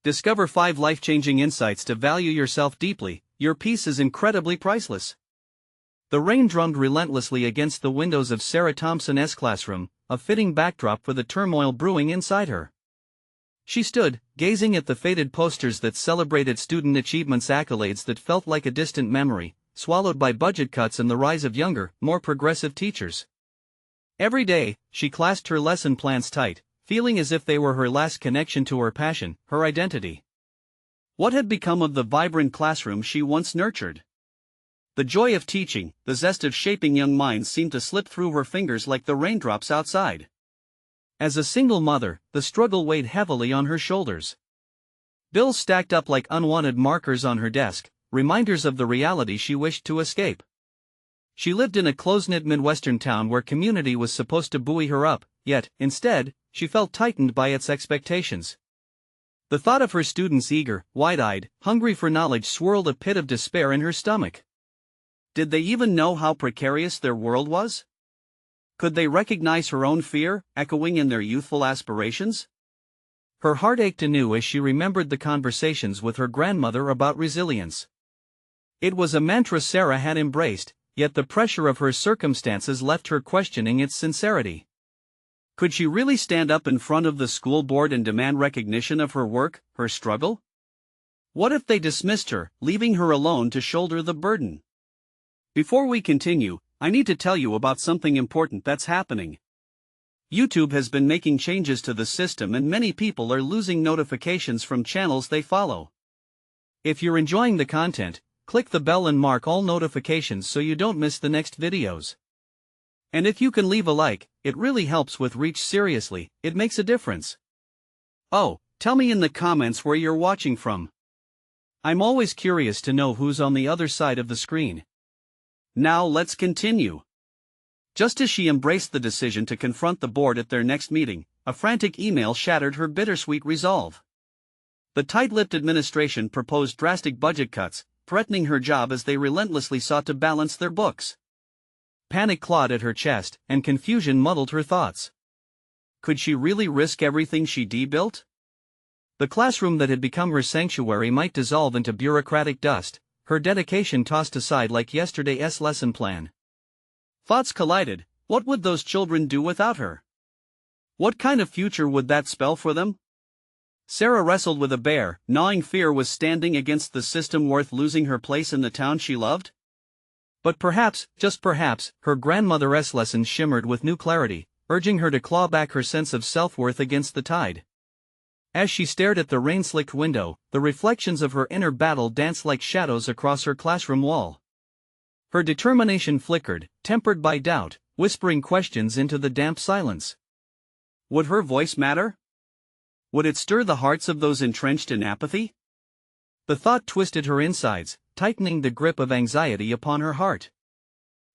Discover 5 life-changing insights to value yourself deeply. Your peace is incredibly priceless. The rain drummed relentlessly against the windows of Sarah Thompson's classroom, a fitting backdrop for the turmoil brewing inside her. She stood, gazing at the faded posters that celebrated student achievements, accolades that felt like a distant memory, swallowed by budget cuts and the rise of younger, more progressive teachers. Every day, she clasped her lesson plans tight, feeling as if they were her last connection to her passion, her identity. What had become of the vibrant classroom she once nurtured? The joy of teaching, the zest of shaping young minds seemed to slip through her fingers like the raindrops outside. As a single mother, the struggle weighed heavily on her shoulders. Bills stacked up like unwanted markers on her desk, reminders of the reality she wished to escape. She lived in a close-knit Midwestern town where community was supposed to buoy her up, yet, instead, she felt tightened by its expectations. The thought of her students eager, wide-eyed, hungry for knowledge swirled a pit of despair in her stomach. Did they even know how precarious their world was? Could they recognize her own fear, echoing in their youthful aspirations? Her heart ached anew as she remembered the conversations with her grandmother about resilience. It was a mantra Sarah had embraced, yet the pressure of her circumstances left her questioning its sincerity. Could she really stand up in front of the school board and demand recognition of her work, her struggle? What if they dismissed her, leaving her alone to shoulder the burden? Before we continue, I need to tell you about something important that's happening. YouTube has been making changes to the system and many people are losing notifications from channels they follow. If you're enjoying the content, click the bell and mark all notifications so you don't miss the next videos. And if you can leave a like, it really helps with reach. Seriously, it makes a difference. Oh, tell me in the comments where you're watching from. I'm always curious to know who's on the other side of the screen. Now let's continue. Just as she embraced the decision to confront the board at their next meeting, a frantic email shattered her bittersweet resolve. The tight-lipped administration proposed drastic budget cuts, threatening her job as they relentlessly sought to balance their books. Panic clawed at her chest, and confusion muddled her thoughts. Could she really risk everything she built? The classroom that had become her sanctuary might dissolve into bureaucratic dust, her dedication tossed aside like yesterday's lesson plan. Thoughts collided. What would those children do without her? What kind of future would that spell for them? Sarah wrestled with a bare, gnawing fear. Was standing against the system worth losing her place in the town she loved? But perhaps, just perhaps, her grandmother's lessons shimmered with new clarity, urging her to claw back her sense of self-worth against the tide. As she stared at the rain-slicked window, the reflections of her inner battle danced like shadows across her classroom wall. Her determination flickered, tempered by doubt, whispering questions into the damp silence. Would her voice matter? Would it stir the hearts of those entrenched in apathy? The thought twisted her insides, tightening the grip of anxiety upon her heart.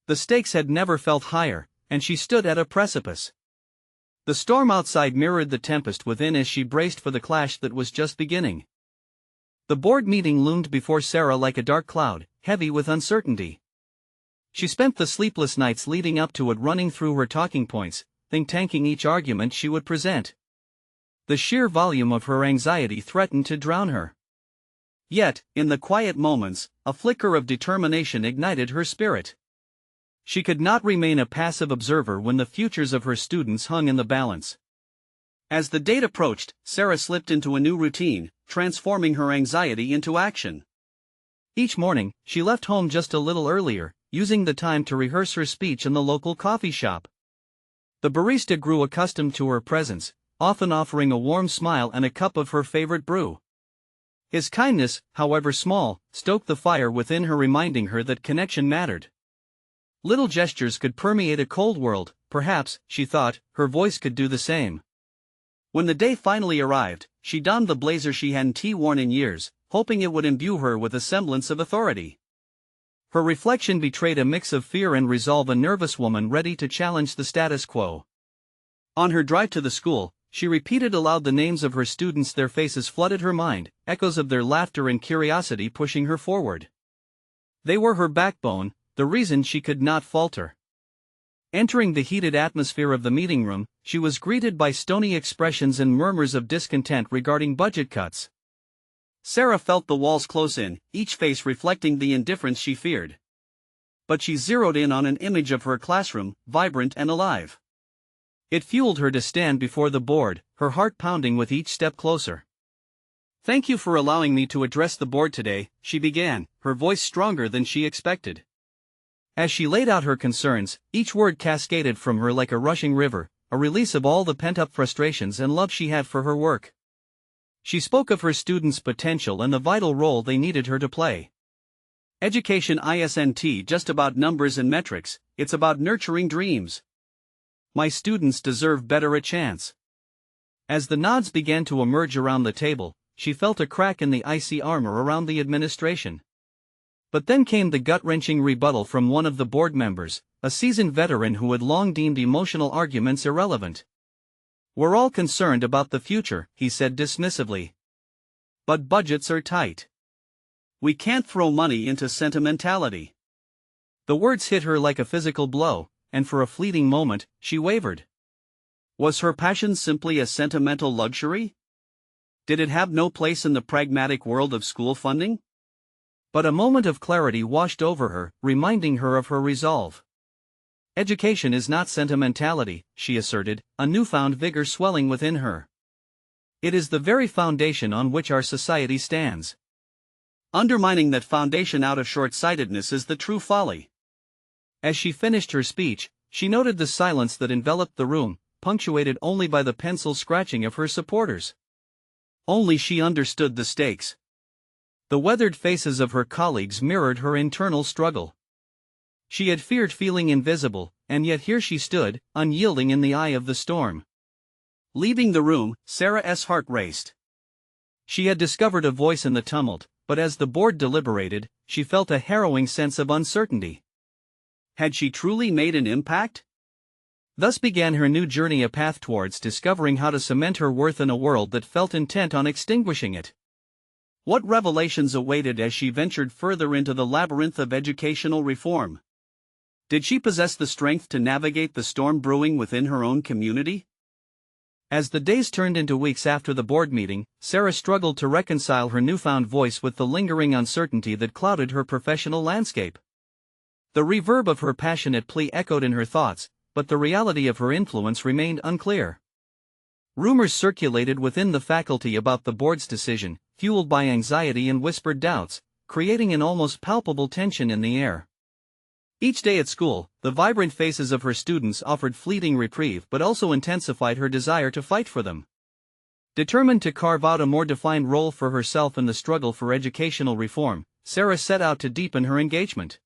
The stakes had never felt higher, and she stood at a precipice. The storm outside mirrored the tempest within as she braced for the clash that was just beginning. The board meeting loomed before Sarah like a dark cloud, heavy with uncertainty. She spent the sleepless nights leading up to it running through her talking points, think-tanking each argument she would present. The sheer volume of her anxiety threatened to drown her. Yet, in the quiet moments, a flicker of determination ignited her spirit. She could not remain a passive observer when the futures of her students hung in the balance. As the date approached, Sarah slipped into a new routine, transforming her anxiety into action. Each morning, she left home just a little earlier, using the time to rehearse her speech in the local coffee shop. The barista grew accustomed to her presence, often offering a warm smile and a cup of her favorite brew. His kindness, however small, stoked the fire within her, reminding her that connection mattered. Little gestures could permeate a cold world. Perhaps, she thought, her voice could do the same. When the day finally arrived, she donned the blazer she hadn't worn in years, hoping it would imbue her with a semblance of authority. Her reflection betrayed a mix of fear and resolve, a nervous woman ready to challenge the status quo. On her drive to the school, she repeated aloud the names of her students. Their faces flooded her mind, echoes of their laughter and curiosity pushing her forward. They were her backbone, the reason she could not falter. Entering the heated atmosphere of the meeting room, she was greeted by stony expressions and murmurs of discontent regarding budget cuts. Sarah felt the walls close in, each face reflecting the indifference she feared. But she zeroed in on an image of her classroom, vibrant and alive. It fueled her to stand before the board, her heart pounding with each step closer. "Thank you for allowing me to address the board today," she began, her voice stronger than she expected. As she laid out her concerns, each word cascaded from her like a rushing river, a release of all the pent-up frustrations and love she had for her work. She spoke of her students' potential and the vital role they needed her to play. "Education isn't just about numbers and metrics, it's about nurturing dreams. My students deserve better a chance." As the nods began to emerge around the table, she felt a crack in the icy armor around the administration. But then came the gut-wrenching rebuttal from one of the board members, a seasoned veteran who had long deemed emotional arguments irrelevant. "We're all concerned about the future," he said dismissively. "But budgets are tight. We can't throw money into sentimentality." The words hit her like a physical blow, and for a fleeting moment, she wavered. Was her passion simply a sentimental luxury? Did it have no place in the pragmatic world of school funding? But a moment of clarity washed over her, reminding her of her resolve. "Education is not sentimentality," she asserted, a newfound vigor swelling within her. "It is the very foundation on which our society stands. Undermining that foundation out of short-sightedness is the true folly." As she finished her speech, she noted the silence that enveloped the room, punctuated only by the pencil scratching of her supporters. Only she understood the stakes. The weathered faces of her colleagues mirrored her internal struggle. She had feared feeling invisible, and yet here she stood, unyielding in the eye of the storm. Leaving the room, Sarah's heart raced. She had discovered a voice in the tumult, but as the board deliberated, she felt a harrowing sense of uncertainty. Had she truly made an impact? Thus began her new journey, a path towards discovering how to cement her worth in a world that felt intent on extinguishing it. What revelations awaited as she ventured further into the labyrinth of educational reform? Did she possess the strength to navigate the storm brewing within her own community? As the days turned into weeks after the board meeting, Sarah struggled to reconcile her newfound voice with the lingering uncertainty that clouded her professional landscape. The reverb of her passionate plea echoed in her thoughts, but the reality of her influence remained unclear. Rumors circulated within the faculty about the board's decision, fueled by anxiety and whispered doubts, creating an almost palpable tension in the air. Each day at school, the vibrant faces of her students offered fleeting reprieve but also intensified her desire to fight for them. Determined to carve out a more defined role for herself in the struggle for educational reform, Sarah set out to deepen her engagement.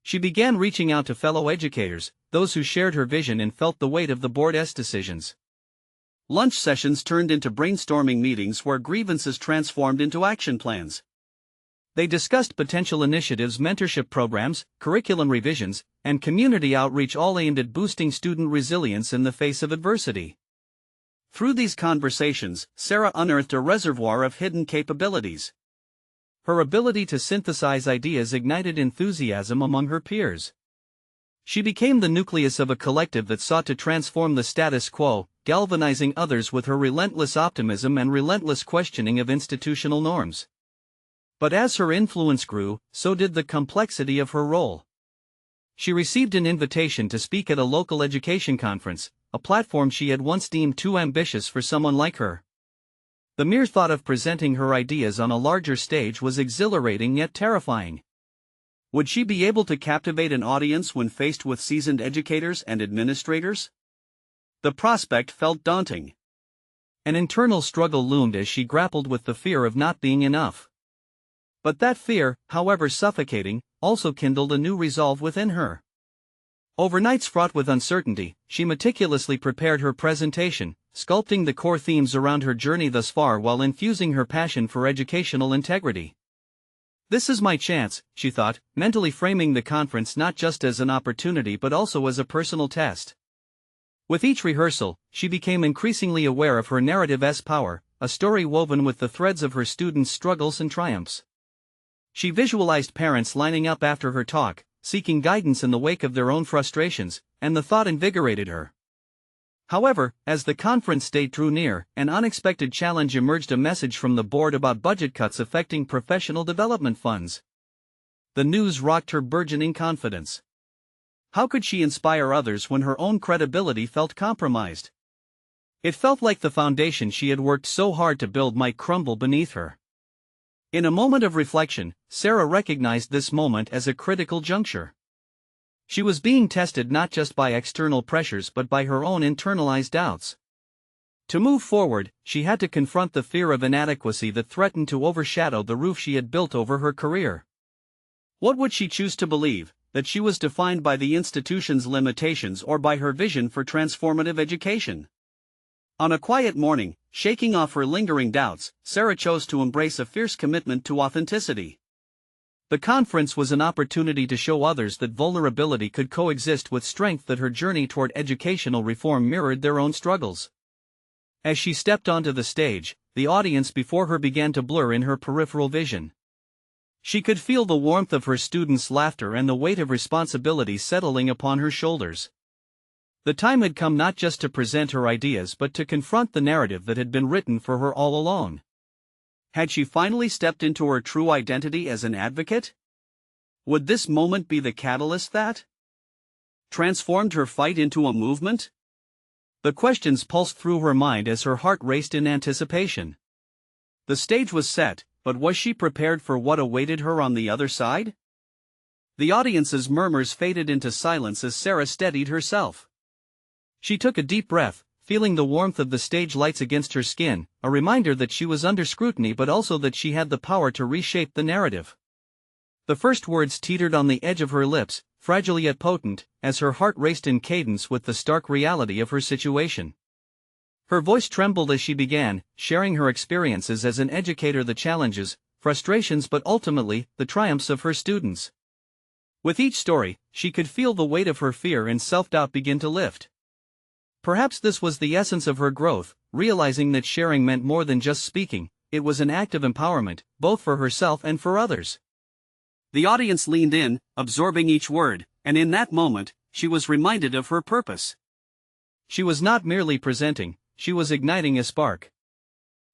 She began reaching out to fellow educators, those who shared her vision and felt the weight of the board's decisions. Lunch sessions turned into brainstorming meetings where grievances transformed into action plans. They discussed potential initiatives, mentorship programs, curriculum revisions, and community outreach, all aimed at boosting student resilience in the face of adversity. Through these conversations, Sarah unearthed a reservoir of hidden capabilities. Her ability to synthesize ideas ignited enthusiasm among her peers. She became the nucleus of a collective that sought to transform the status quo, galvanizing others with her relentless optimism and relentless questioning of institutional norms. But as her influence grew, so did the complexity of her role. She received an invitation to speak at a local education conference, a platform she had once deemed too ambitious for someone like her. The mere thought of presenting her ideas on a larger stage was exhilarating yet terrifying. Would she be able to captivate an audience when faced with seasoned educators and administrators? The prospect felt daunting. An internal struggle loomed as she grappled with the fear of not being enough. But that fear, however suffocating, also kindled a new resolve within her. Over nights fraught with uncertainty, she meticulously prepared her presentation, sculpting the core themes around her journey thus far while infusing her passion for educational integrity. This is my chance, she thought, mentally framing the conference not just as an opportunity but also as a personal test. With each rehearsal, she became increasingly aware of her narrative's power, a story woven with the threads of her students' struggles and triumphs. She visualized parents lining up after her talk, seeking guidance in the wake of their own frustrations, and the thought invigorated her. However, as the conference date drew near, an unexpected challenge emerged: a message from the board about budget cuts affecting professional development funds. The news rocked her burgeoning confidence. How could she inspire others when her own credibility felt compromised? It felt like the foundation she had worked so hard to build might crumble beneath her. In a moment of reflection, Sarah recognized this moment as a critical juncture. She was being tested not just by external pressures but by her own internalized doubts. To move forward, she had to confront the fear of inadequacy that threatened to overshadow the roof she had built over her career. What would she choose to believe? That she was defined by the institution's limitations or by her vision for transformative education? On a quiet morning, shaking off her lingering doubts, Sarah chose to embrace a fierce commitment to authenticity. The conference was an opportunity to show others that vulnerability could coexist with strength, that her journey toward educational reform mirrored their own struggles. As she stepped onto the stage, the audience before her began to blur in her peripheral vision. She could feel the warmth of her students' laughter and the weight of responsibility settling upon her shoulders. The time had come not just to present her ideas but to confront the narrative that had been written for her all along. Had she finally stepped into her true identity as an advocate? Would this moment be the catalyst that transformed her fight into a movement? The questions pulsed through her mind as her heart raced in anticipation. The stage was set, but was she prepared for what awaited her on the other side? The audience's murmurs faded into silence as Sarah steadied herself. She took a deep breath, feeling the warmth of the stage lights against her skin, a reminder that she was under scrutiny but also that she had the power to reshape the narrative. The first words teetered on the edge of her lips, fragile yet potent, as her heart raced in cadence with the stark reality of her situation. Her voice trembled as she began, sharing her experiences as an educator, the challenges, frustrations but ultimately, the triumphs of her students. With each story, she could feel the weight of her fear and self-doubt begin to lift. Perhaps this was the essence of her growth, realizing that sharing meant more than just speaking, it was an act of empowerment, both for herself and for others. The audience leaned in, absorbing each word, and in that moment, she was reminded of her purpose. She was not merely presenting, she was igniting a spark.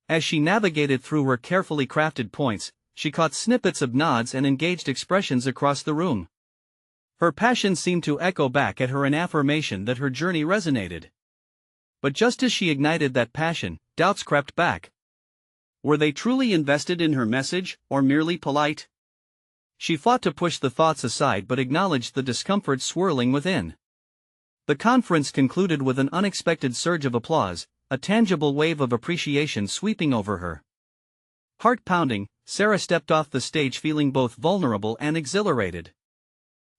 As she navigated through her carefully crafted points, she caught snippets of nods and engaged expressions across the room. Her passion seemed to echo back at her, an affirmation that her journey resonated. But just as she ignited that passion, doubts crept back. Were they truly invested in her message, or merely polite? She fought to push the thoughts aside but acknowledged the discomfort swirling within. The conference concluded with an unexpected surge of applause, a tangible wave of appreciation sweeping over her. Heart pounding, Sarah stepped off the stage feeling both vulnerable and exhilarated.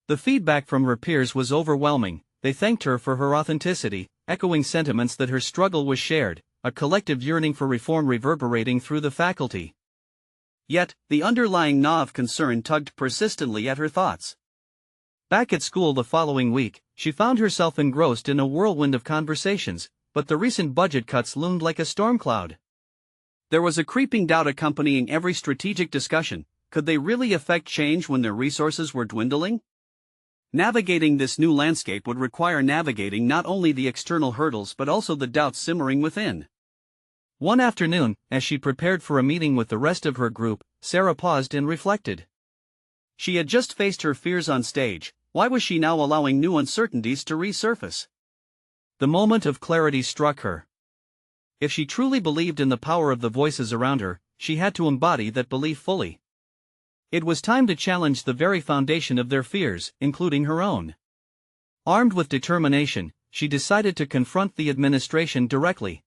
The feedback from her peers was overwhelming. They thanked her for her authenticity, echoing sentiments that her struggle was shared, a collective yearning for reform reverberating through the faculty. Yet, the underlying gnaw of concern tugged persistently at her thoughts. Back at school the following week, she found herself engrossed in a whirlwind of conversations, but the recent budget cuts loomed like a storm cloud. There was a creeping doubt accompanying every strategic discussion: could they really affect change when their resources were dwindling? Navigating this new landscape would require navigating not only the external hurdles but also the doubts simmering within. One afternoon, as she prepared for a meeting with the rest of her group, Sarah paused and reflected. She had just faced her fears on stage. Why was she now allowing new uncertainties to resurface? The moment of clarity struck her. If she truly believed in the power of the voices around her, she had to embody that belief fully. It was time to challenge the very foundation of their fears, including her own. Armed with determination, she decided to confront the administration directly.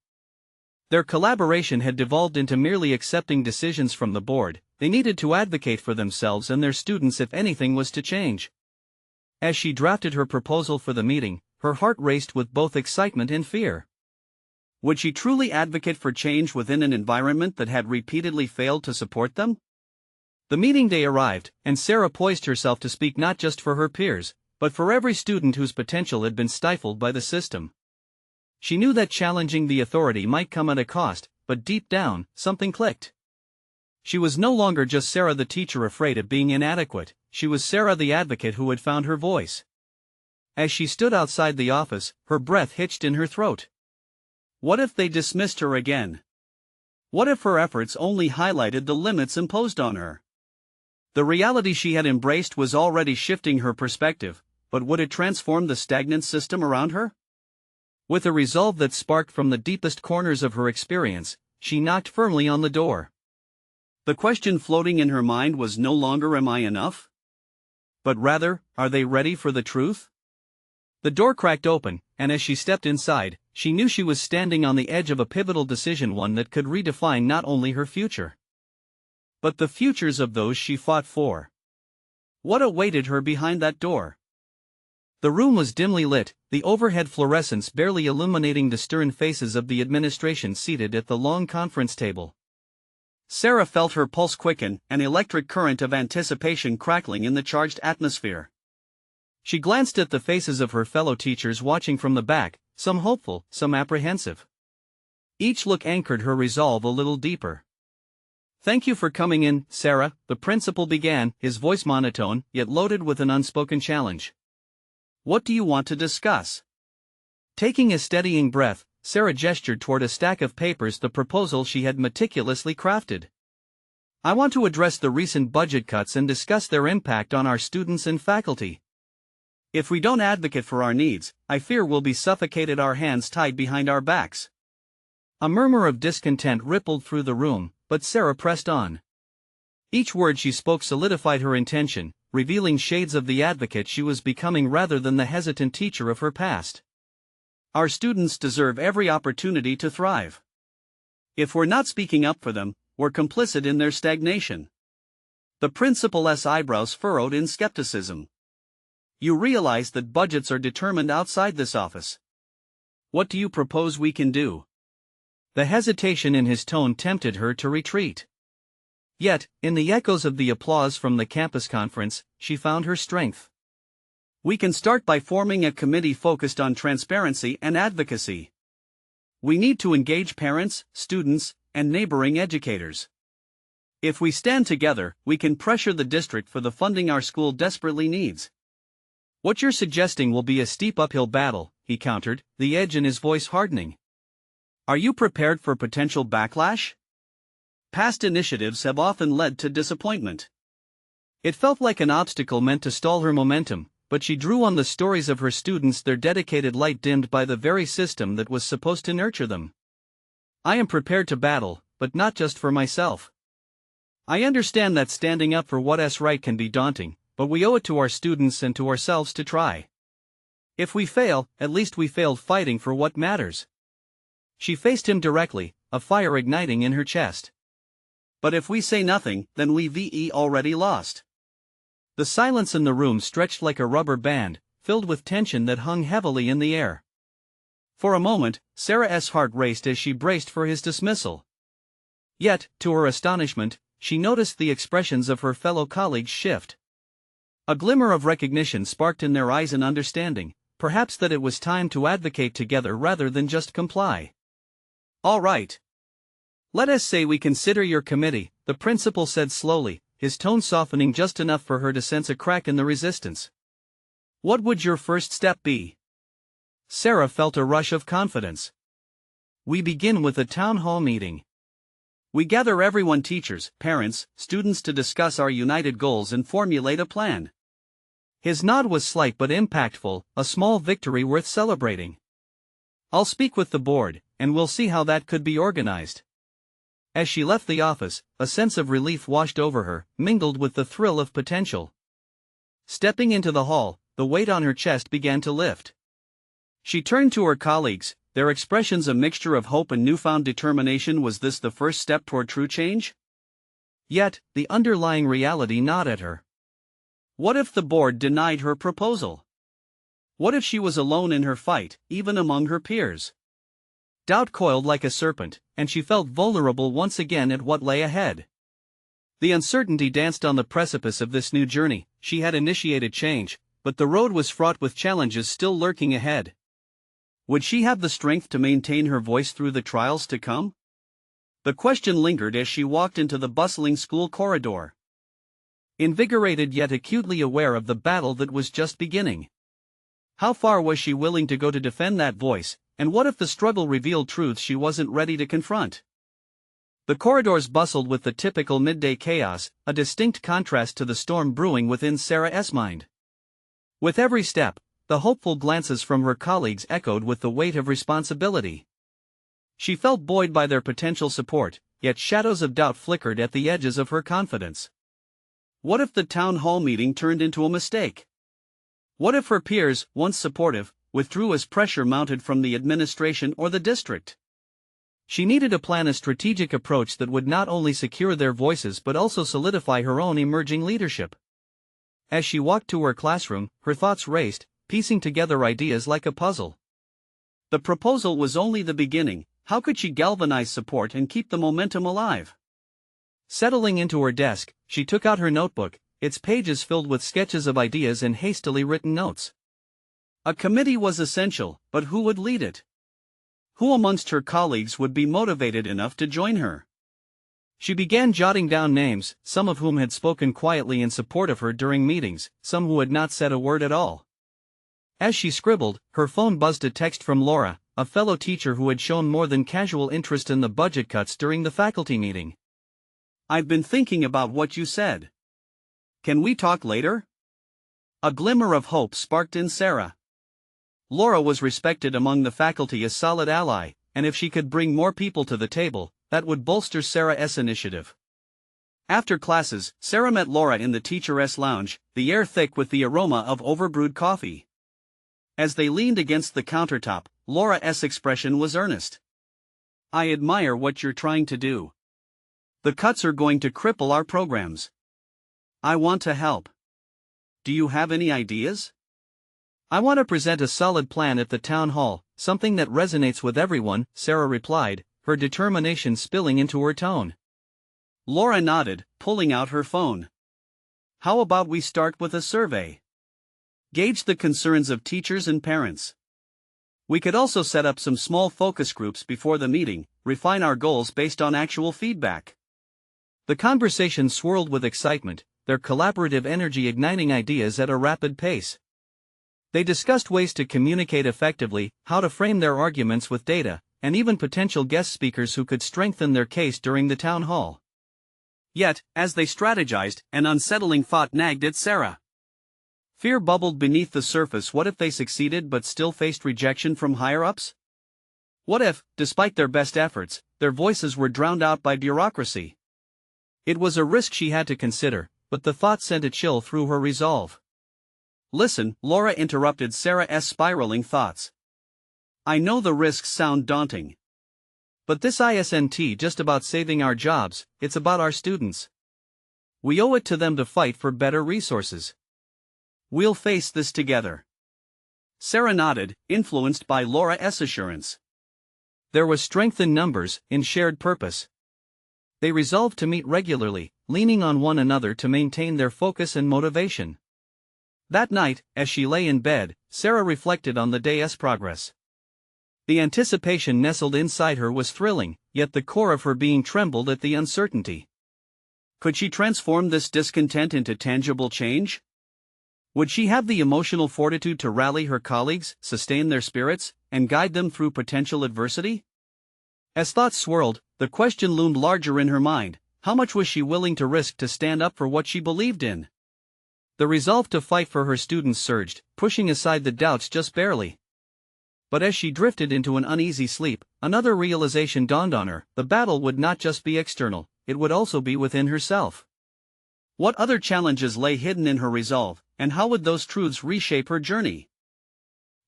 Their collaboration had devolved into merely accepting decisions from the board. They needed to advocate for themselves and their students if anything was to change. As she drafted her proposal for the meeting, her heart raced with both excitement and fear. Would she truly advocate for change within an environment that had repeatedly failed to support them? The meeting day arrived, and Sarah poised herself to speak not just for her peers, but for every student whose potential had been stifled by the system. She knew that challenging the authority might come at a cost, but deep down, something clicked. She was no longer just Sarah the teacher afraid of being inadequate, she was Sarah the advocate who had found her voice. As she stood outside the office, her breath hitched in her throat. What if they dismissed her again? What if her efforts only highlighted the limits imposed on her? The reality she had embraced was already shifting her perspective, but would it transform the stagnant system around her? With a resolve that sparked from the deepest corners of her experience, she knocked firmly on the door. The question floating in her mind was no longer "Am I enough?" but rather, "Are they ready for the truth?" The door cracked open, and as she stepped inside, she knew she was standing on the edge of a pivotal decision, one that could redefine not only her future, but the futures of those she fought for. What awaited her behind that door? The room was dimly lit, the overhead fluorescence barely illuminating the stern faces of the administration seated at the long conference table. Sarah felt her pulse quicken, an electric current of anticipation crackling in the charged atmosphere. She glanced at the faces of her fellow teachers watching from the back, some hopeful, some apprehensive. Each look anchored her resolve a little deeper. "Thank you for coming in, Sarah," the principal began, his voice monotone, yet loaded with an unspoken challenge. "What do you want to discuss?" Taking a steadying breath, Sarah gestured toward a stack of papers, the proposal she had meticulously crafted. "I want to address the recent budget cuts and discuss their impact on our students and faculty. If we don't advocate for our needs, I fear we'll be suffocated, our hands tied behind our backs." A murmur of discontent rippled through the room, but Sarah pressed on. Each word she spoke solidified her intention, revealing shades of the advocate she was becoming rather than the hesitant teacher of her past. "Our students deserve every opportunity to thrive. If we're not speaking up for them, we're complicit in their stagnation." The principal's eyebrows furrowed in skepticism. "You realize that budgets are determined outside this office. What do you propose we can do?" The hesitation in his tone tempted her to retreat. Yet, in the echoes of the applause from the campus conference, she found her strength. "We can start by forming a committee focused on transparency and advocacy. We need to engage parents, students, and neighboring educators. If we stand together, we can pressure the district for the funding our school desperately needs." "What you're suggesting will be a steep uphill battle," he countered, the edge in his voice hardening. "Are you prepared for potential backlash? Past initiatives have often led to disappointment." It felt like an obstacle meant to stall her momentum, but she drew on the stories of her students, their dedicated light dimmed by the very system that was supposed to nurture them. "I am prepared to battle, but not just for myself. I understand that standing up for what's right can be daunting, but we owe it to our students and to ourselves to try. If we fail, at least we failed fighting for what matters." She faced him directly, a fire igniting in her chest. "But if we say nothing, then we've already lost." The silence in the room stretched like a rubber band, filled with tension that hung heavily in the air. For a moment, Sarah's heart raced as she braced for his dismissal. Yet, to her astonishment, she noticed the expressions of her fellow colleagues shift. A glimmer of recognition sparked in their eyes, and understanding, perhaps, that it was time to advocate together rather than just comply. "All right. Let us say we consider your committee," the principal said slowly, his tone softening just enough for her to sense a crack in the resistance. "What would your first step be?" Sarah felt a rush of confidence. "We begin with a town hall meeting. We gather everyone, teachers, parents, students, to discuss our united goals and formulate a plan." His nod was slight but impactful, a small victory worth celebrating. "I'll speak with the board, and we'll see how that could be organized." As she left the office, a sense of relief washed over her, mingled with the thrill of potential. Stepping into the hall, the weight on her chest began to lift. She turned to her colleagues, their expressions a mixture of hope and newfound determination. Was this the first step toward true change? Yet, the underlying reality gnawed at her. What if the board denied her proposal? What if she was alone in her fight, even among her peers? Doubt coiled like a serpent, and she felt vulnerable once again at what lay ahead. The uncertainty danced on the precipice of this new journey. She had initiated change, but the road was fraught with challenges still lurking ahead. Would she have the strength to maintain her voice through the trials to come? The question lingered as she walked into the bustling school corridor. Invigorated yet acutely aware of the battle that was just beginning. How far was she willing to go to defend that voice, And what if the struggle revealed truths she wasn't ready to confront? The corridors bustled with the typical midday chaos, a distinct contrast to the storm brewing within Sarah's mind. With every step, the hopeful glances from her colleagues echoed with the weight of responsibility. She felt buoyed by their potential support, yet shadows of doubt flickered at the edges of her confidence. What if the town hall meeting turned into a mistake? What if her peers, once supportive, withdrew as pressure mounted from the administration or the district? She needed to plan a strategic approach that would not only secure their voices but also solidify her own emerging leadership. As she walked to her classroom, her thoughts raced, piecing together ideas like a puzzle. The proposal was only the beginning. How could she galvanize support and keep the momentum alive? Settling into her desk, she took out her notebook, its pages filled with sketches of ideas and hastily written notes. A committee was essential, but who would lead it? Who amongst her colleagues would be motivated enough to join her? She began jotting down names, some of whom had spoken quietly in support of her during meetings, some who had not said a word at all. As she scribbled, her phone buzzed a text from Laura, a fellow teacher who had shown more than casual interest in the budget cuts during the faculty meeting. "I've been thinking about what you said. Can we talk later?" A glimmer of hope sparked in Sarah. Laura was respected among the faculty as a solid ally, and if she could bring more people to the table, that would bolster Sarah's initiative. After classes, Sarah met Laura in the teacher's lounge, the air thick with the aroma of overbrewed coffee. As they leaned against the countertop, Laura's expression was earnest. "I admire what you're trying to do. The cuts are going to cripple our programs. I want to help. Do you have any ideas?" "I want to present a solid plan at the town hall, something that resonates with everyone," Sarah replied, her determination spilling into her tone. Laura nodded, pulling out her phone. "How about we start with a survey? Gauge the concerns of teachers and parents. We could also set up some small focus groups before the meeting, refine our goals based on actual feedback." The conversation swirled with excitement, their collaborative energy igniting ideas at a rapid pace. They discussed ways to communicate effectively, how to frame their arguments with data, and even potential guest speakers who could strengthen their case during the town hall. Yet, as they strategized, an unsettling thought nagged at Sarah. Fear bubbled beneath the surface. What if they succeeded but still faced rejection from higher-ups? What if, despite their best efforts, their voices were drowned out by bureaucracy? It was a risk she had to consider, but the thought sent a chill through her resolve. "Listen," Laura interrupted Sarah's spiraling thoughts. "I know the risks sound daunting. But this isn't just about saving our jobs, it's about our students. We owe it to them to fight for better resources. We'll face this together." Sarah nodded, influenced by Laura's assurance. There was strength in numbers, in shared purpose. They resolved to meet regularly, leaning on one another to maintain their focus and motivation. That night, as she lay in bed, Sarah reflected on the day's progress. The anticipation nestled inside her was thrilling, yet the core of her being trembled at the uncertainty. Could she transform this discontent into tangible change? Would she have the emotional fortitude to rally her colleagues, sustain their spirits, and guide them through potential adversity? As thoughts swirled, the question loomed larger in her mind: how much was she willing to risk to stand up for what she believed in? The resolve to fight for her students surged, pushing aside the doubts just barely. But as she drifted into an uneasy sleep, another realization dawned on her: the battle would not just be external, it would also be within herself. What other challenges lay hidden in her resolve, and how would those truths reshape her journey?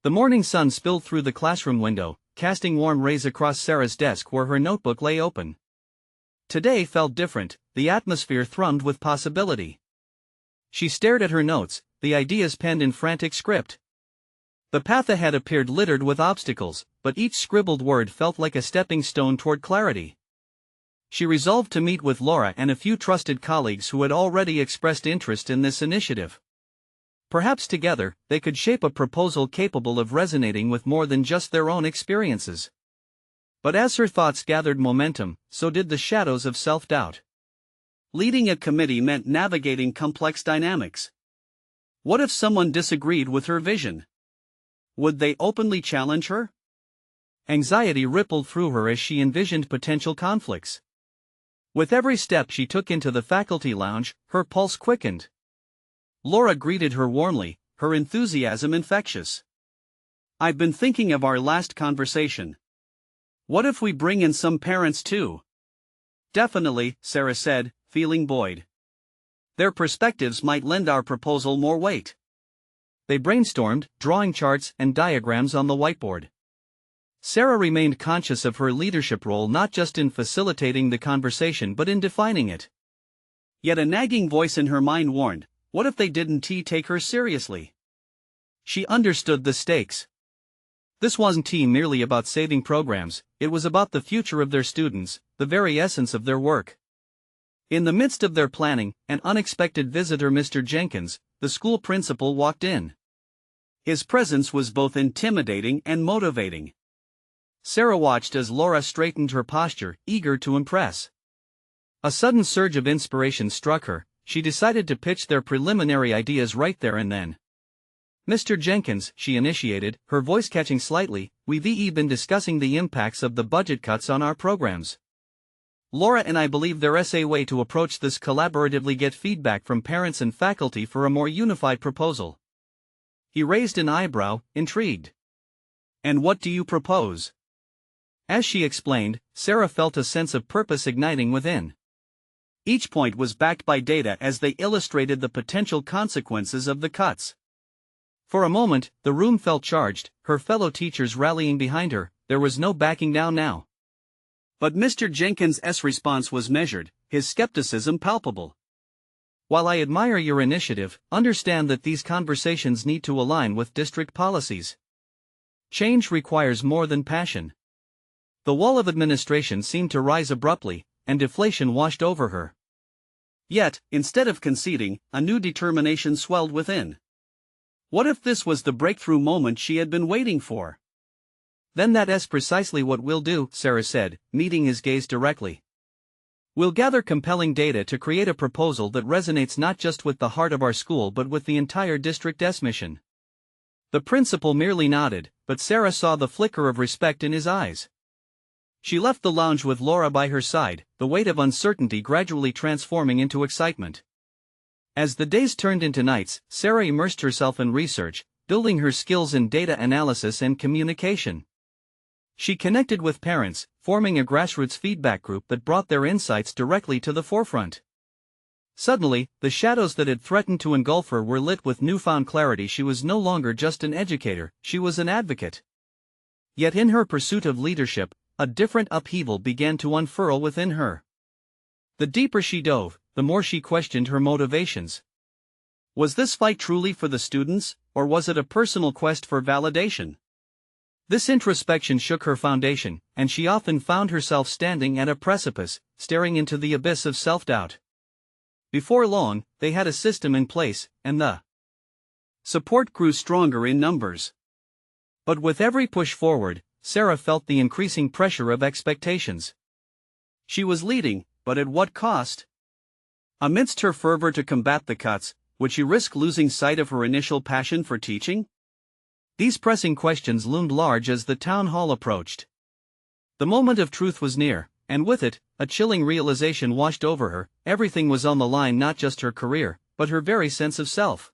The morning sun spilled through the classroom window, casting warm rays across Sarah's desk where her notebook lay open. Today felt different, the atmosphere thrummed with possibility. She stared at her notes, the ideas penned in frantic script. The path ahead appeared littered with obstacles, but each scribbled word felt like a stepping stone toward clarity. She resolved to meet with Laura and a few trusted colleagues who had already expressed interest in this initiative. Perhaps together, they could shape a proposal capable of resonating with more than just their own experiences. But as her thoughts gathered momentum, so did the shadows of self-doubt. Leading a committee meant navigating complex dynamics. What if someone disagreed with her vision? Would they openly challenge her? Anxiety rippled through her as she envisioned potential conflicts. With every step she took into the faculty lounge, her pulse quickened. Laura greeted her warmly, her enthusiasm infectious. "I've been thinking of our last conversation. What if we bring in some parents too?" "Definitely," Sarah said, feeling buoyed. "Their perspectives might lend our proposal more weight." They brainstormed, drawing charts and diagrams on the whiteboard. Sarah remained conscious of her leadership role not just in facilitating the conversation but in defining it. Yet a nagging voice in her mind warned, what if they didn't take her seriously? She understood the stakes. This wasn't merely about saving programs, it was about the future of their students, the very essence of their work. In the midst of their planning, an unexpected visitor, Mr. Jenkins, the school principal, walked in. His presence was both intimidating and motivating. Sarah watched as Laura straightened her posture, eager to impress. A sudden surge of inspiration struck her. She decided to pitch their preliminary ideas right there and then. "Mr. Jenkins," she initiated, her voice catching slightly, "we've been discussing the impacts of the budget cuts on our programs. Laura and I believe there's a way to approach this collaboratively, get feedback from parents and faculty for a more unified proposal." He raised an eyebrow, intrigued. "And what do you propose?" As she explained, Sarah felt a sense of purpose igniting within. Each point was backed by data as they illustrated the potential consequences of the cuts. For a moment, the room felt charged, her fellow teachers rallying behind her. There was no backing down now. But Mr. Jenkins' response was measured, his skepticism palpable. "While I admire your initiative, understand that these conversations need to align with district policies. Change requires more than passion." The wall of administration seemed to rise abruptly, and deflation washed over her. Yet, instead of conceding, a new determination swelled within. What if this was the breakthrough moment she had been waiting for? "Then that's precisely what we'll do," Sarah said, meeting his gaze directly. "We'll gather compelling data to create a proposal that resonates not just with the heart of our school but with the entire district's mission." The principal merely nodded, but Sarah saw the flicker of respect in his eyes. She left the lounge with Laura by her side, the weight of uncertainty gradually transforming into excitement. As the days turned into nights, Sarah immersed herself in research, building her skills in data analysis and communication. She connected with parents, forming a grassroots feedback group that brought their insights directly to the forefront. Suddenly, the shadows that had threatened to engulf her were lit with newfound clarity. She was no longer just an educator, she was an advocate. Yet in her pursuit of leadership, a different upheaval began to unfurl within her. The deeper she dove, the more she questioned her motivations. Was this fight truly for the students, or was it a personal quest for validation? This introspection shook her foundation, and she often found herself standing at a precipice, staring into the abyss of self-doubt. Before long, they had a system in place, and the support grew stronger in numbers. But with every push forward, Sarah felt the increasing pressure of expectations. She was leading, but at what cost? Amidst her fervor to combat the cuts, would she risk losing sight of her initial passion for teaching? These pressing questions loomed large as the town hall approached. The moment of truth was near, and with it, a chilling realization washed over her. Everything was on the line, not just her career, but her very sense of self.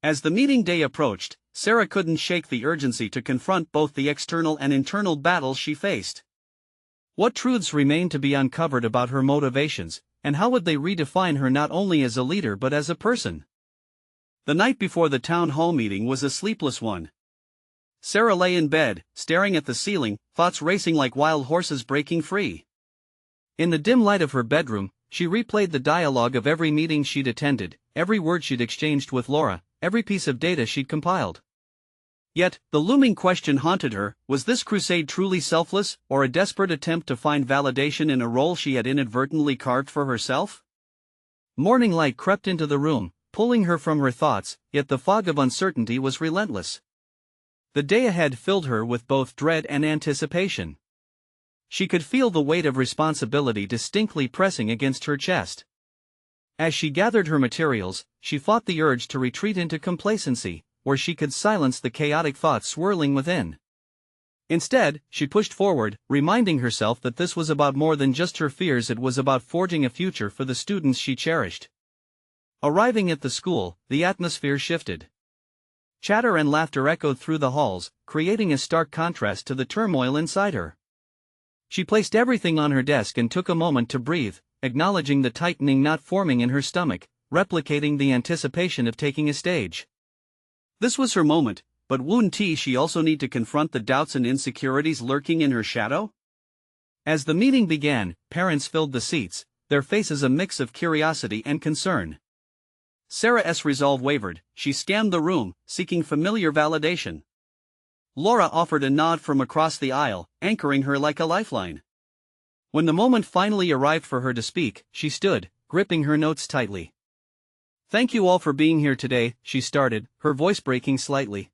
As the meeting day approached, Sarah couldn't shake the urgency to confront both the external and internal battles she faced. What truths remained to be uncovered about her motivations, and how would they redefine her not only as a leader but as a person? The night before the town hall meeting was a sleepless one. Sarah lay in bed, staring at the ceiling, thoughts racing like wild horses breaking free. In the dim light of her bedroom, she replayed the dialogue of every meeting she'd attended, every word she'd exchanged with Laura, every piece of data she'd compiled. Yet, the looming question haunted her: was this crusade truly selfless, or a desperate attempt to find validation in a role she had inadvertently carved for herself? Morning light crept into the room, pulling her from her thoughts, yet the fog of uncertainty was relentless. The day ahead filled her with both dread and anticipation. She could feel the weight of responsibility distinctly pressing against her chest. As she gathered her materials, she fought the urge to retreat into complacency, where she could silence the chaotic thoughts swirling within. Instead, she pushed forward, reminding herself that this was about more than just her fears. It was about forging a future for the students she cherished. Arriving at the school, the atmosphere shifted. Chatter and laughter echoed through the halls, creating a stark contrast to the turmoil inside her. She placed everything on her desk and took a moment to breathe, acknowledging the tightening knot forming in her stomach, replicating the anticipation of taking a stage. This was her moment, but wouldn't she also need to confront the doubts and insecurities lurking in her shadow? As the meeting began, parents filled the seats, their faces a mix of curiosity and concern. Sarah's resolve wavered. She scanned the room, seeking familiar validation. Laura offered a nod from across the aisle, anchoring her like a lifeline. When the moment finally arrived for her to speak, she stood, gripping her notes tightly. "Thank you all for being here today," she started, her voice breaking slightly.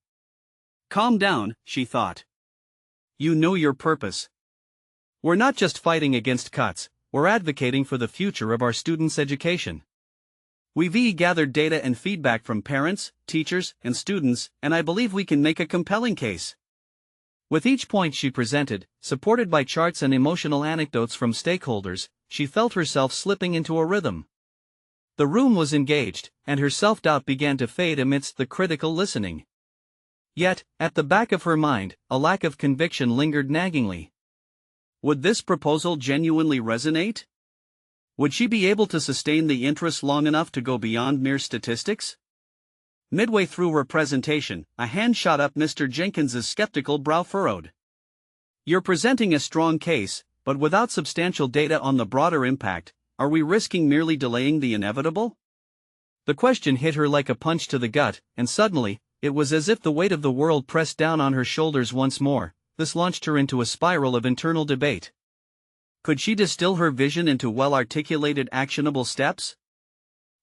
"Calm down," she thought. "You know your purpose. We're not just fighting against cuts, we're advocating for the future of our students' education. We've gathered data and feedback from parents, teachers, and students, and I believe we can make a compelling case." With each point she presented, supported by charts and emotional anecdotes from stakeholders, she felt herself slipping into a rhythm. The room was engaged, and her self-doubt began to fade amidst the critical listening. Yet, at the back of her mind, a lack of conviction lingered naggingly. Would this proposal genuinely resonate? Would she be able to sustain the interest long enough to go beyond mere statistics? Midway through her presentation, a hand shot up. Mr. Jenkins's skeptical brow furrowed. "You're presenting a strong case, but without substantial data on the broader impact, are we risking merely delaying the inevitable?" The question hit her like a punch to the gut, and suddenly, it was as if the weight of the world pressed down on her shoulders once more. This launched her into a spiral of internal debate. Could she distill her vision into well-articulated actionable steps?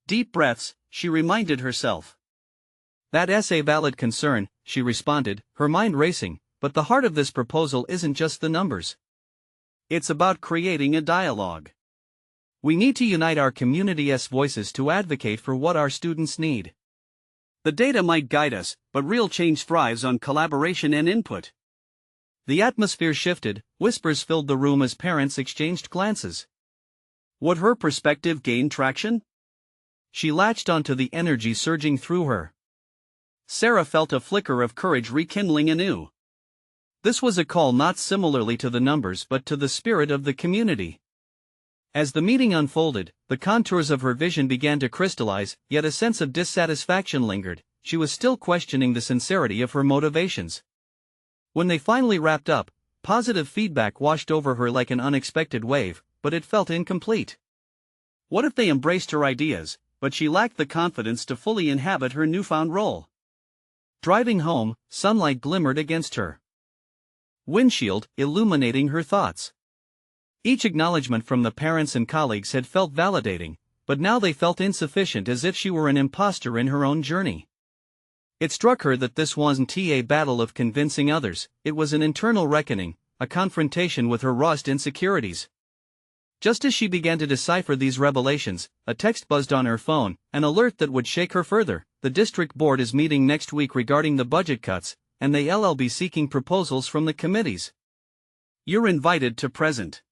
Deep breaths, she reminded herself. "That's a valid concern," she responded, her mind racing, "but the heart of this proposal isn't just the numbers. It's about creating a dialogue. We need to unite our community's voices to advocate for what our students need. The data might guide us, but real change thrives on collaboration and input." The atmosphere shifted, whispers filled the room as parents exchanged glances. Would her perspective gain traction? She latched onto the energy surging through her. Sarah felt a flicker of courage rekindling anew. This was a call not similarly to the numbers but to the spirit of the community. As the meeting unfolded, the contours of her vision began to crystallize, yet a sense of dissatisfaction lingered. She was still questioning the sincerity of her motivations. When they finally wrapped up, positive feedback washed over her like an unexpected wave, but it felt incomplete. What if they embraced her ideas, but she lacked the confidence to fully inhabit her newfound role? Driving home, sunlight glimmered against her windshield, illuminating her thoughts. Each acknowledgement from the parents and colleagues had felt validating, but now they felt insufficient, as if she were an imposter in her own journey. It struck her that this wasn't a battle of convincing others, it was an internal reckoning, a confrontation with her rawest insecurities. Just as she began to decipher these revelations, a text buzzed on her phone, an alert that would shake her further. The district board is meeting next week regarding the budget cuts, and they'll be seeking proposals from the committees. You're invited to present.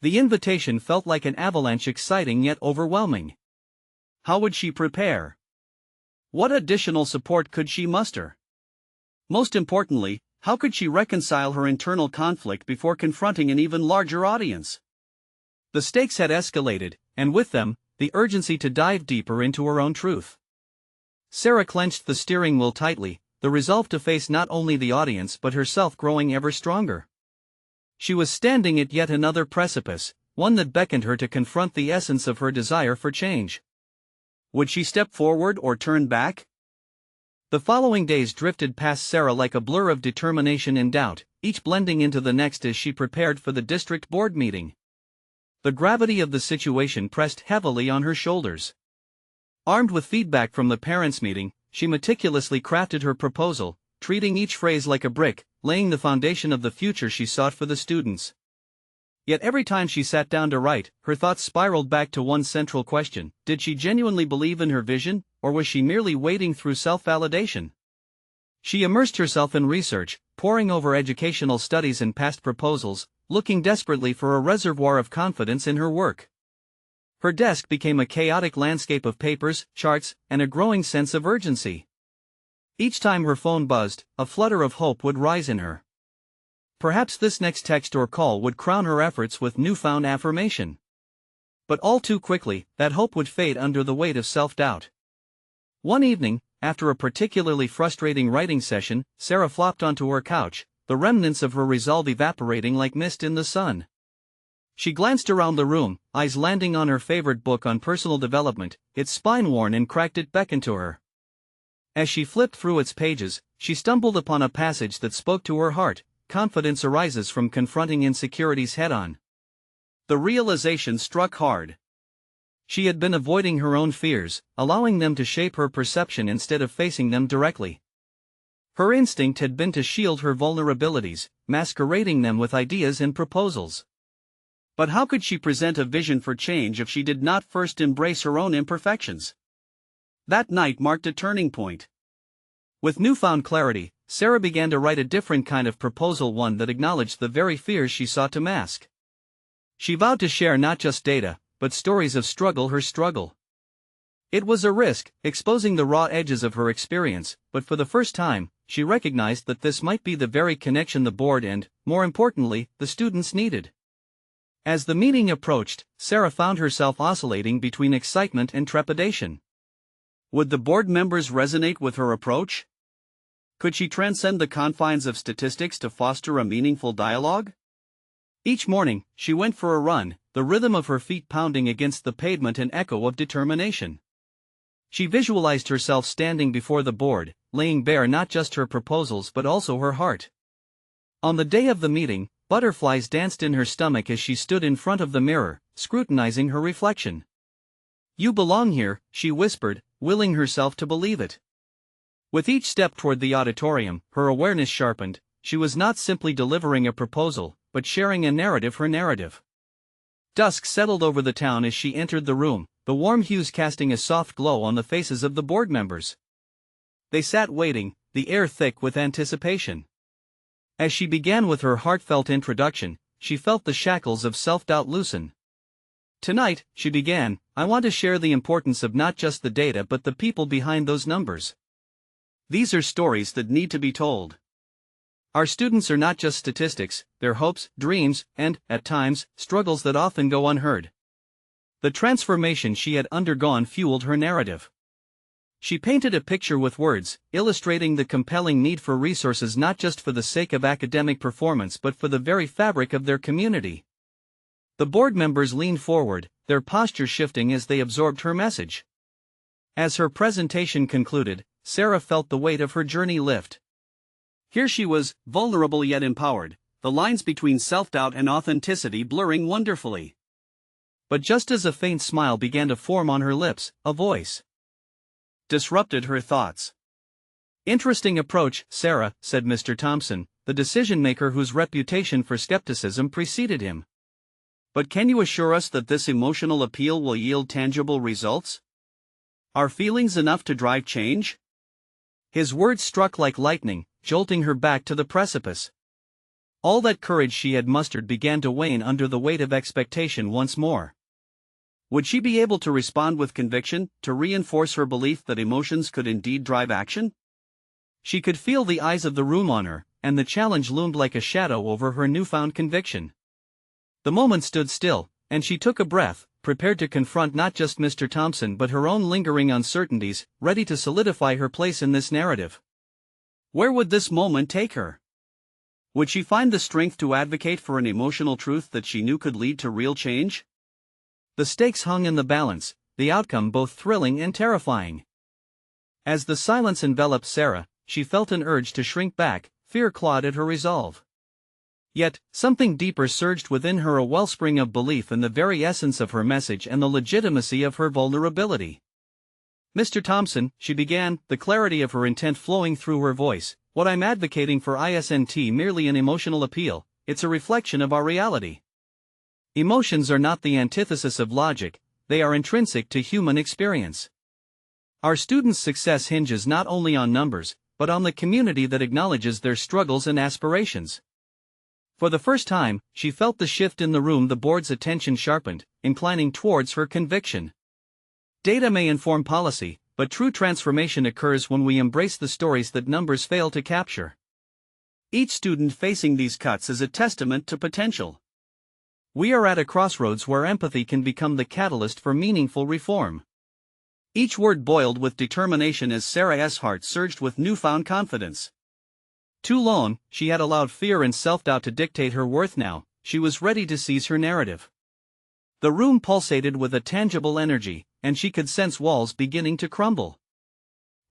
The invitation felt like an avalanche, exciting yet overwhelming. How would she prepare? What additional support could she muster? Most importantly, how could she reconcile her internal conflict before confronting an even larger audience? The stakes had escalated, and with them, the urgency to dive deeper into her own truth. Sarah clenched the steering wheel tightly, the resolve to face not only the audience but herself growing ever stronger. She was standing at yet another precipice, one that beckoned her to confront the essence of her desire for change. Would she step forward or turn back? The following days drifted past Sarah like a blur of determination and doubt, each blending into the next as she prepared for the district board meeting. The gravity of the situation pressed heavily on her shoulders. Armed with feedback from the parents' meeting, she meticulously crafted her proposal, treating each phrase like a brick, laying the foundation of the future she sought for the students. Yet every time she sat down to write, her thoughts spiraled back to one central question: did she genuinely believe in her vision, or was she merely wading through self-validation? She immersed herself in research, poring over educational studies and past proposals, looking desperately for a reservoir of confidence in her work. Her desk became a chaotic landscape of papers, charts, and a growing sense of urgency. Each time her phone buzzed, a flutter of hope would rise in her. Perhaps this next text or call would crown her efforts with newfound affirmation. But all too quickly, that hope would fade under the weight of self-doubt. One evening, after a particularly frustrating writing session, Sarah flopped onto her couch, the remnants of her resolve evaporating like mist in the sun. She glanced around the room, eyes landing on her favorite book on personal development. Its spine-worn and cracked it beckoned to her. As she flipped through its pages, she stumbled upon a passage that spoke to her heart. Confidence arises from confronting insecurities head-on. The realization struck hard. She had been avoiding her own fears, allowing them to shape her perception instead of facing them directly. Her instinct had been to shield her vulnerabilities, masquerading them with ideas and proposals. But how could she present a vision for change if she did not first embrace her own imperfections? That night marked a turning point. With newfound clarity, Sarah began to write a different kind of proposal, one that acknowledged the very fears she sought to mask. She vowed to share not just data, but stories of her struggle. It was a risk, exposing the raw edges of her experience, but for the first time, she recognized that this might be the very connection the board and, more importantly, the students needed. As the meeting approached, Sarah found herself oscillating between excitement and trepidation. Would the board members resonate with her approach? Could she transcend the confines of statistics to foster a meaningful dialogue? Each morning, she went for a run, the rhythm of her feet pounding against the pavement an echo of determination. She visualized herself standing before the board, laying bare not just her proposals but also her heart. On the day of the meeting, butterflies danced in her stomach as she stood in front of the mirror, scrutinizing her reflection. "You belong here," she whispered, willing herself to believe it. With each step toward the auditorium, her awareness sharpened. She was not simply delivering a proposal, but sharing a narrative, her narrative. Dusk settled over the town as she entered the room, the warm hues casting a soft glow on the faces of the board members. They sat waiting, the air thick with anticipation. As she began with her heartfelt introduction, she felt the shackles of self-doubt loosen. "Tonight," she began, "I want to share the importance of not just the data but the people behind those numbers. These are stories that need to be told. Our students are not just statistics, they're hopes, dreams, and, at times, struggles that often go unheard." The transformation she had undergone fueled her narrative. She painted a picture with words, illustrating the compelling need for resources not just for the sake of academic performance but for the very fabric of their community. The board members leaned forward, their posture shifting as they absorbed her message. As her presentation concluded, Sarah felt the weight of her journey lift. Here she was, vulnerable yet empowered, the lines between self-doubt and authenticity blurring wonderfully. But just as a faint smile began to form on her lips, a voice disrupted her thoughts. "Interesting approach, Sarah," said Mr. Thompson, the decision-maker whose reputation for skepticism preceded him. "But can you assure us that this emotional appeal will yield tangible results? Are feelings enough to drive change?" His words struck like lightning, jolting her back to the precipice. All that courage she had mustered began to wane under the weight of expectation once more. Would she be able to respond with conviction, to reinforce her belief that emotions could indeed drive action? She could feel the eyes of the room on her, and the challenge loomed like a shadow over her newfound conviction. The moment stood still, and she took a breath, prepared to confront not just Mr. Thompson but her own lingering uncertainties, ready to solidify her place in this narrative. Where would this moment take her? Would she find the strength to advocate for an emotional truth that she knew could lead to real change? The stakes hung in the balance, the outcome both thrilling and terrifying. As the silence enveloped Sarah, she felt an urge to shrink back, fear clawed at her resolve. Yet, something deeper surged within her, a wellspring of belief in the very essence of her message and the legitimacy of her vulnerability. "Mr. Thompson," she began, the clarity of her intent flowing through her voice, "what I'm advocating for isn't merely an emotional appeal, it's a reflection of our reality. Emotions are not the antithesis of logic, they are intrinsic to human experience. Our students' success hinges not only on numbers, but on the community that acknowledges their struggles and aspirations. For the first time, she felt the shift in the room. The board's attention sharpened, inclining towards her conviction. Data may inform policy, but true transformation occurs when we embrace the stories that numbers fail to capture. Each student facing these cuts is a testament to potential. We are at a crossroads where empathy can become the catalyst for meaningful reform. Each word boiled with determination as Sarah's heart surged with newfound confidence. Too long, she had allowed fear and self-doubt to dictate her worth. Now, she was ready to seize her narrative. The room pulsated with a tangible energy, and she could sense walls beginning to crumble.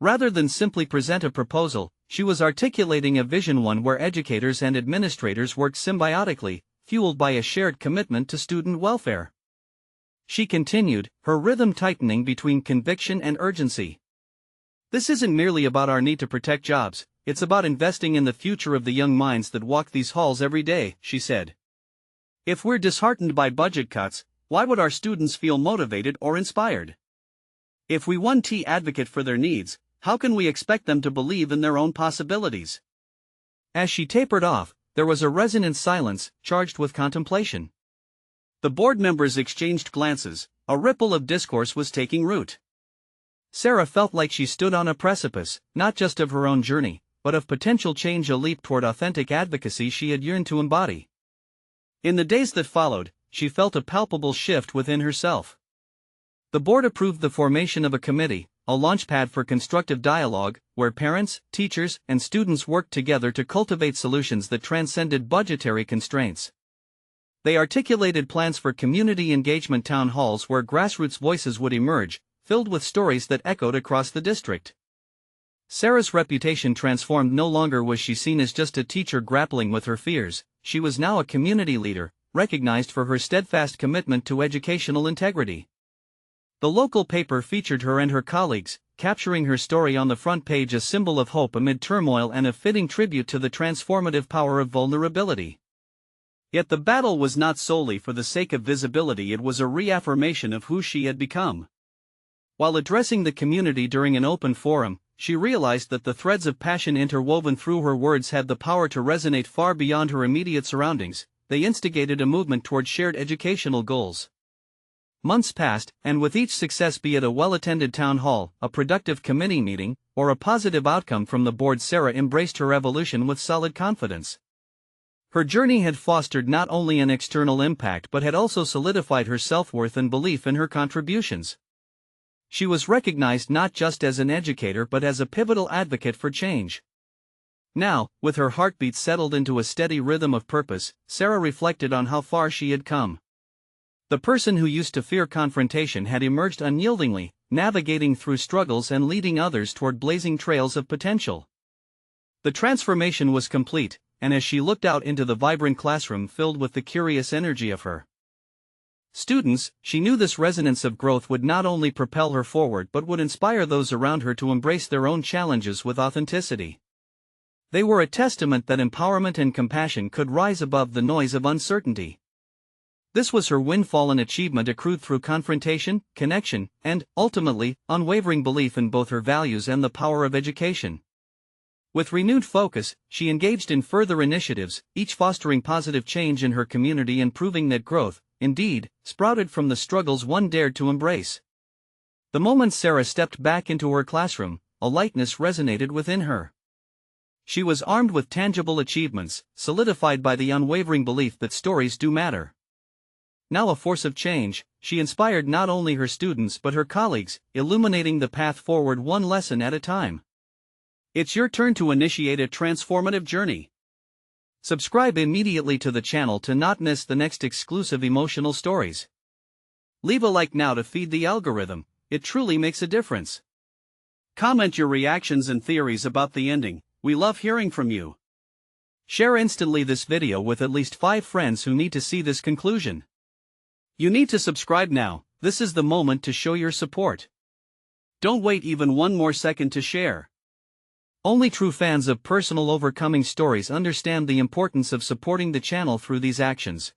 Rather than simply present a proposal, she was articulating a vision, one where educators and administrators worked symbiotically, fueled by a shared commitment to student welfare. She continued, her rhythm tightening between conviction and urgency. This isn't merely about our need to protect jobs, it's about investing in the future of the young minds that walk these halls every day, she said. If we're disheartened by budget cuts, why would our students feel motivated or inspired? If we want to advocate for their needs, how can we expect them to believe in their own possibilities? As she tapered off, there was a resonant silence, charged with contemplation. The board members exchanged glances, a ripple of discourse was taking root. Sarah felt like she stood on a precipice, not just of her own journey, but of potential change, a leap toward authentic advocacy she had yearned to embody. In the days that followed, she felt a palpable shift within herself. The board approved the formation of a committee, a launchpad for constructive dialogue, where parents, teachers, and students worked together to cultivate solutions that transcended budgetary constraints. They articulated plans for community engagement town halls where grassroots voices would emerge, filled with stories that echoed across the district. Sarah's reputation transformed. No longer was she seen as just a teacher grappling with her fears, she was now a community leader, recognized for her steadfast commitment to educational integrity. The local paper featured her and her colleagues, capturing her story on the front page, a symbol of hope amid turmoil and a fitting tribute to the transformative power of vulnerability. Yet the battle was not solely for the sake of visibility, it was a reaffirmation of who she had become. While addressing the community during an open forum, she realized that the threads of passion interwoven through her words had the power to resonate far beyond her immediate surroundings. They instigated a movement toward shared educational goals. Months passed, and with each success, be it a well-attended town hall, a productive committee meeting, or a positive outcome from the board, Sarah embraced her evolution with solid confidence. Her journey had fostered not only an external impact but had also solidified her self-worth and belief in her contributions. She was recognized not just as an educator but as a pivotal advocate for change. Now, with her heartbeat settled into a steady rhythm of purpose, Sarah reflected on how far she had come. The person who used to fear confrontation had emerged unyieldingly, navigating through struggles and leading others toward blazing trails of potential. The transformation was complete, and as she looked out into the vibrant classroom filled with the curious energy of her students, she knew this resonance of growth would not only propel her forward but would inspire those around her to embrace their own challenges with authenticity. They were a testament that empowerment and compassion could rise above the noise of uncertainty. This was her windfall, an achievement accrued through confrontation, connection, and, ultimately, unwavering belief in both her values and the power of education. With renewed focus, she engaged in further initiatives, each fostering positive change in her community and proving that growth, indeed, sprouted from the struggles one dared to embrace. The moment Sarah stepped back into her classroom, a lightness resonated within her. She was armed with tangible achievements, solidified by the unwavering belief that stories do matter. Now a force of change, she inspired not only her students but her colleagues, illuminating the path forward one lesson at a time. It's your turn to initiate a transformative journey. Subscribe immediately to the channel to not miss the next exclusive emotional stories. Leave a like now to feed the algorithm, it truly makes a difference. Comment your reactions and theories about the ending, we love hearing from you. Share instantly this video with at least 5 friends who need to see this conclusion. You need to subscribe now, this is the moment to show your support. Don't wait even one more second to share. Only true fans of personal overcoming stories understand the importance of supporting the channel through these actions.